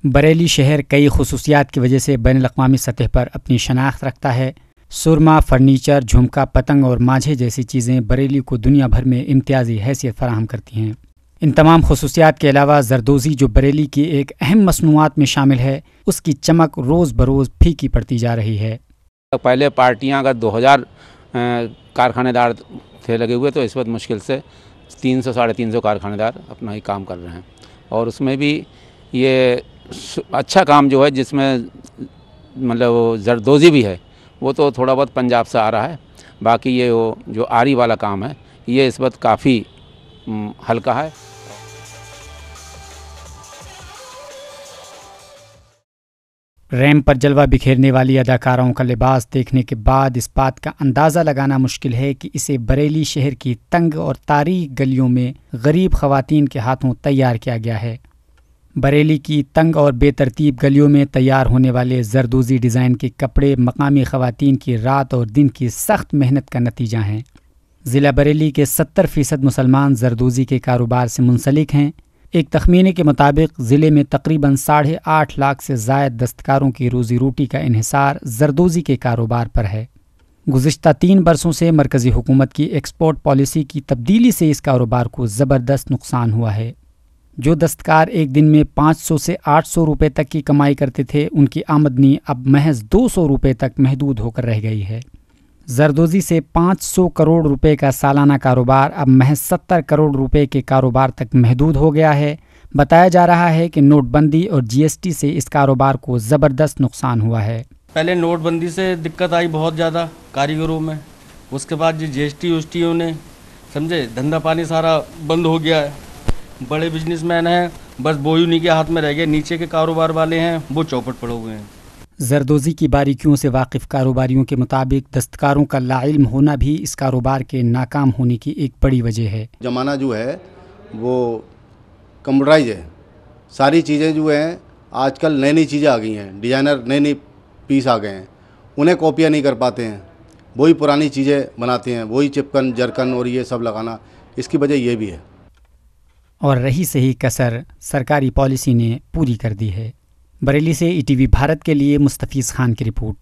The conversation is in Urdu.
بریلی شہر کئی خصوصیات کی وجہ سے بین الاقوامی سطح پر اپنی شناخت رکھتا ہے۔ سرما، فرنیچر، جھمکا، پتنگ اور ماجھے جیسی چیزیں بریلی کو دنیا بھر میں امتیازی حیثیت فراہم کرتی ہیں۔ ان تمام خصوصیات کے علاوہ زردوزی جو بریلی کی ایک اہم مصنوعات میں شامل ہے، اس کی چمک روز بروز پھیکی پڑتی جا رہی ہے۔ پہلے پارٹیاں کا 2000 کارخانے دار تھے لگے ہوئے، تو اس وقت مشکل سے 300 ساڑھے 300 کارخانے دار اپنا ہی کام کر رہے ہیں، اور اس میں بھی یہ اچھا کام جو ہے جس میں مطلب زردوزی بھی ہے، وہ تو تھوڑا بہت پنجاب سے آ رہا ہے۔ باقی یہ وہ جو آری والا کام ہے یہ اس وقت کافی ہلکا ہے۔ ریمپ پر جلوہ بکھیرنے والی اداکاراؤں کا لباس دیکھنے کے بعد اس بات کا اندازہ لگانا مشکل ہے کہ اسے بریلی شہر کی تنگ اور تاریک گلیوں میں غریب خواتین کے ہاتھوں تیار کیا گیا ہے۔ بریلی کی تنگ اور بے ترتیب گلیوں میں تیار ہونے والے زردوزی ڈیزائن کے کپڑے مقامی خواتین کی رات اور دن کی سخت محنت کا نتیجہ ہیں۔ ضلع بریلی کے 70% مسلمان زردوزی کے کاروبار سے منسلک ہیں۔ ایک تخمینے کے مطابق ضلع میں تقریباً 8.5 لاکھ سے زائد دستکاروں کی روزی روٹی کا انحصار زردوزی کے کاروبار پر ہے۔ گزشتہ 3 برسوں سے مرکزی حکومت کی ایکسپورٹ پالیسی کی تبدیلی سے اس کاروبار کو زبردست نقصان ہوا ہے۔ جو دستکار ایک دن میں 500 سے 800 روپے تک کی کمائی کرتے تھے، ان کی آمدنی اب محض 200 روپے تک محدود ہو کر رہ گئی ہے۔ زردوزی سے 500 کروڑ روپے کا سالانہ کاروبار اب محض 70 کروڑ روپے کے کاروبار تک محدود ہو گیا ہے۔ بتایا جا رہا ہے کہ نوٹ بندی اور GST سے اس کاروبار کو زبردست نقصان ہوا ہے۔ پہلے نوٹ بندی سے دقت آئی بہت زیادہ کاریگروں میں، اس کے بعد GST نے سمجھے دھندا پانی سارا بند ہو گیا ہے۔ بڑے بزنس مین ہیں بس وہ انہیں کے ہاتھ میں رہ گئے، نیچے کے کاروبار والے ہیں وہ چوپٹ پڑے ہوئے ہیں۔ زردوزی کی باریکیوں سے واقف کاروباریوں کے مطابق دستکاروں کا لاعلم ہونا بھی اس کاروبار کے ناکام ہونے کی ایک بڑی وجہ ہے۔ زمانہ جو ہے وہ کمپیوٹرائز ہے، ساری چیزیں جو ہیں آج کل نئی چیزیں آ گئی ہیں، ڈیزائنر نئے پیس آ گئے ہیں، انہیں کاپیاں نہیں کر پاتے ہیں، وہی پرانی چیزیں بناتے ہیں، وہی چپکن جرکن اور یہ سب لگانا، اس کی وجہ یہ بھی ہے۔ اور رہی صحیح کسر سرکاری پالیسی نے پوری کر دی ہے۔ بریلی سے ETV بھارت کے لیے مستفیض خان کی رپورٹ۔